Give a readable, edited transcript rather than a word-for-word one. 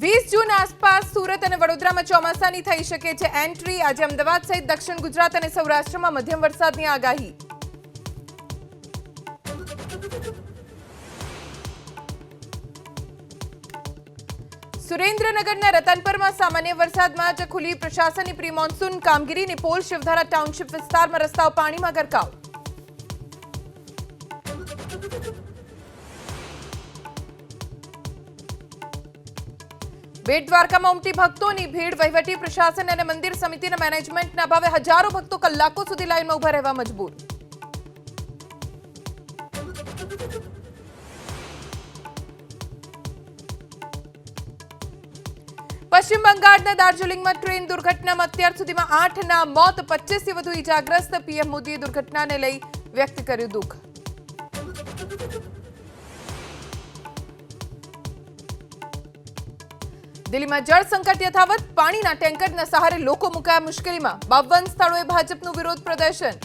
20 જૂન આસપાસ સુરત અને વડોદરામાં ચોમાસાની થઈ શકે છે એન્ટ્રી। આજે અમદાવાદ સહિત દક્ષિણ ગુજરાત અને સૌરાષ્ટ્રમાં મધ્યમ વરસાદની આગાહી। સુરેન્દ્રનગરના રતનપરમાં સામાન્ય વરસાદમાં જ ખુલી પ્રશાસનની પ્રી મોન્સૂન કામગીરી। પોલ શિવધારા ટાઉનશીપ વિસ્તારમાં રસ્તાઓ પાણીમાં ગરકાવ। બેટ દ્વારકામાં ઉમટી ભક્તોની ભીડ। વહીવટી પ્રશાસન અને મંદિર સમિતિના મેનેજમેન્ટના અભાવે હજારો ભક્તો કલાકો સુધી લાઈનમાં ઉભા રહેવા મજબૂર। પશ્ચિમ બંગાળના દાર્જિલિંગમાં ટ્રેન દુર્ઘટનામાં અત્યાર સુધીમાં 8ના મોત, 25 થી વધુ ઈજાગ્રસ્ત। પીએમ મોદીએ દુર્ઘટનાને લઈ વ્યક્ત કર્યું દુઃખ। દિલ્હીમાં જળ સંકટ યથાવત। પાણીના ટેન્કરના સહારે લોકો મુકાયા મુશ્કેલીમાં। 52 સ્થળોએ ભાજપનું વિરોધ પ્રદર્શન।